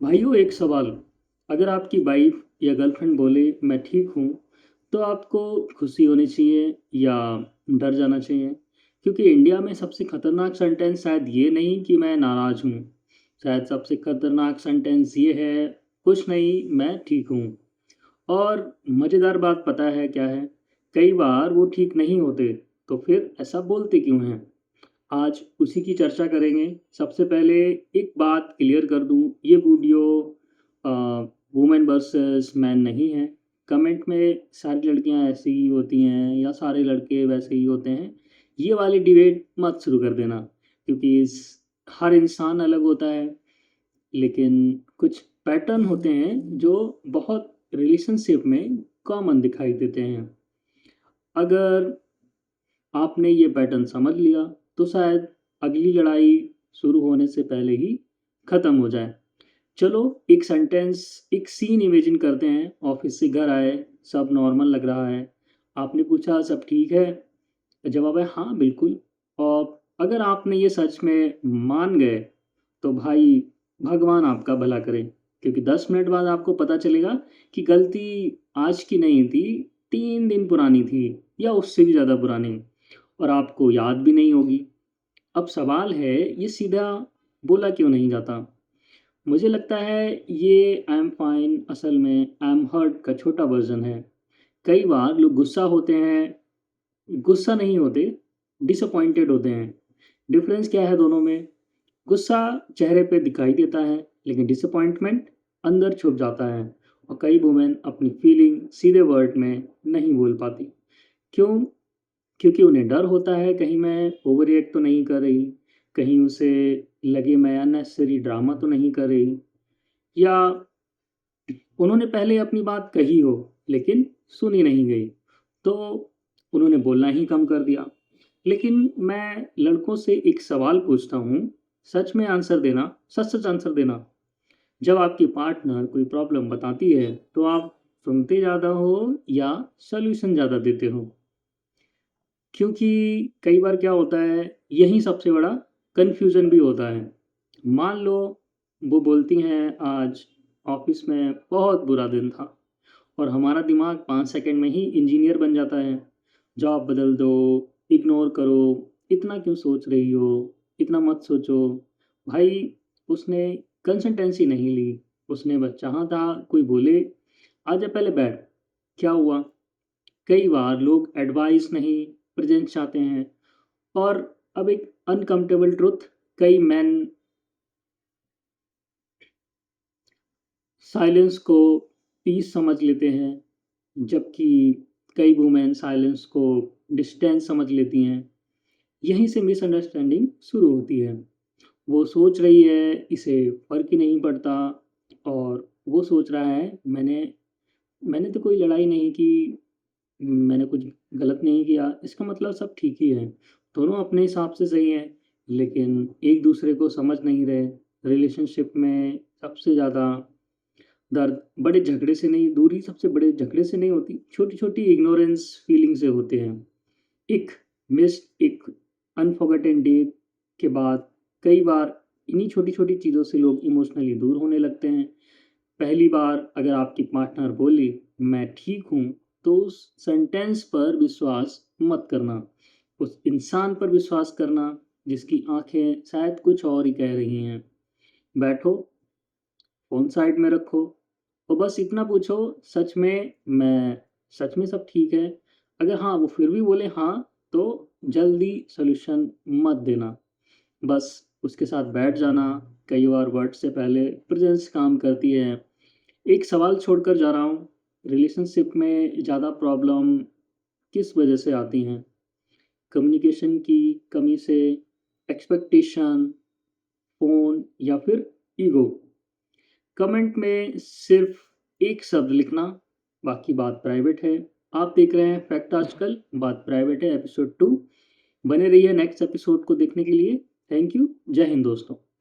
भाइयों, एक सवाल। अगर आपकी वाइफ या गर्लफ्रेंड बोले मैं ठीक हूँ, तो आपको खुशी होनी चाहिए या डर जाना चाहिए? क्योंकि इंडिया में सबसे खतरनाक सेंटेंस शायद ये नहीं कि मैं नाराज़ हूँ। शायद सबसे खतरनाक सेंटेंस ये है, कुछ नहीं, मैं ठीक हूँ। और मज़ेदार बात पता है क्या है? कई बार वो ठीक नहीं होते, तो फिर ऐसा बोलते क्यों हैं? आज उसी की चर्चा करेंगे। सबसे पहले एक बात क्लियर कर दूँ, ये वीडियो अ, वुमेन वर्सेस मैन नहीं है। कमेंट में सारी लड़कियाँ ऐसी ही होती हैं या सारे लड़के वैसे ही होते हैं, ये वाली डिबेट मत शुरू कर देना, क्योंकि इस हर इंसान अलग होता है, लेकिन कुछ पैटर्न होते हैं जो बहुत रिलेशनशिप में कॉमन दिखाई देते हैं। अगर आपने ये पैटर्न समझ लिया, तो शायद अगली लड़ाई शुरू होने से पहले ही ख़त्म हो जाए। चलो, एक सीन इमेजिन करते हैं। ऑफिस से घर आए, सब नॉर्मल लग रहा है। आपने पूछा सब ठीक है? जवाब है हाँ बिल्कुल। और अगर आपने ये सच में मान गए, तो भाई भगवान आपका भला करे, क्योंकि 10 मिनट बाद आपको पता चलेगा कि गलती आज की नहीं थी, 3 दिन पुरानी थी या उससे भी ज़्यादा पुरानी, और आपको याद भी नहीं होगी। अब सवाल है, ये सीधा बोला क्यों नहीं जाता? मुझे लगता है ये आई एम फाइन असल में आई एम हर्ट का छोटा वर्जन है। कई बार लोग गुस्सा होते हैं, गुस्सा नहीं होते, डिसअपॉइंटेड होते हैं। डिफरेंस क्या है दोनों में? गुस्सा चेहरे पे दिखाई देता है, लेकिन डिसअपॉइंटमेंट अंदर छुप जाता है। और कई वुमेन अपनी फीलिंग सीधे वर्ड में नहीं बोल पाती। क्यों? क्योंकि उन्हें डर होता है, कहीं मैं ओवर रिएक्ट तो नहीं कर रही, कहीं उसे लगे मैं अननेसेसरी ड्रामा तो नहीं कर रही, या उन्होंने पहले अपनी बात कही हो लेकिन सुनी नहीं गई, तो उन्होंने बोलना ही कम कर दिया। लेकिन मैं लड़कों से एक सवाल पूछता हूँ, सच में आंसर देना, सच सच आंसर देना। जब आपकी पार्टनर कोई प्रॉब्लम बताती है, तो आप सुनते ज़्यादा हो या सॉल्यूशन ज़्यादा देते हो? क्योंकि कई बार क्या होता है, यही सबसे बड़ा कन्फ्यूज़न भी होता है। मान लो वो बोलती हैं आज ऑफ़िस में बहुत बुरा दिन था, और हमारा दिमाग 5 सेकंड में ही इंजीनियर बन जाता है। जॉब बदल दो, इग्नोर करो, इतना क्यों सोच रही हो, इतना मत सोचो। भाई, उसने कंसिस्टेंसी नहीं ली, उसने बस चाहा था कोई बोले, "आजा पहले बैठ।" क्या हुआ? कई बार लोग एडवाइस नहीं, प्रेज़ेंस चाहते हैं। और अब एक अनकम्फर्टेबल ट्रुथ, कई मेन साइलेंस को पीस समझ लेते हैं, जबकि कई वुमेन साइलेंस को डिस्टेंस समझ लेती हैं। यहीं से मिसअंडरस्टैंडिंग शुरू होती है। वो सोच रही है इसे फ़र्क ही नहीं पड़ता, और वो सोच रहा है मैंने मैंने तो कोई लड़ाई नहीं की, मैंने कुछ गलत नहीं किया, इसका मतलब सब ठीक ही है। दोनों अपने हिसाब से सही हैं, लेकिन एक दूसरे को समझ नहीं रहे। रिलेशनशिप में सबसे ज़्यादा दर्द बड़े झगड़े से नहीं, दूरी सबसे बड़े झगड़े से नहीं होती, छोटी-छोटी इग्नोरेंस फीलिंग से होते हैं। एक एक अनफॉरगॉटन डे के बाद कई बार इन्हीं छोटी-छोटी चीज़ों से लोग इमोशनली दूर होने लगते हैं। पहली बार अगर आपकी पार्टनर बोली मैं ठीक हूँ, तो उस सेंटेंस पर विश्वास मत करना। उस इंसान पर विश्वास करना जिसकी आँखें शायद कुछ और ही कह रही हैं। बैठो, फ़ोन साइड में रखो, और बस इतना पूछो, सच में सब ठीक है? अगर हाँ, वो फिर भी बोले हाँ, तो जल्दी सॉल्यूशन मत देना। बस उसके साथ बैठ जाना। कई बार वर्ड से पहले प्रेज़ेंस काम करती है। एक सवाल छोड़कर जा रहा हूँ, रिलेशनशिप में ज़्यादा प्रॉब्लम किस वजह से आती हैं? कम्युनिकेशन की कमी से, एक्सपेक्टेशन, फ़ोन, या फिर ईगो? कमेंट में सिर्फ एक शब्द लिखना, बाकी बात प्राइवेट है। आप देख रहे हैं फैक्ट आजकल, बात प्राइवेट है एपिसोड 2। बने रहिए नेक्स्ट एपिसोड को देखने के लिए। Thank you. जय हिंद दोस्तों।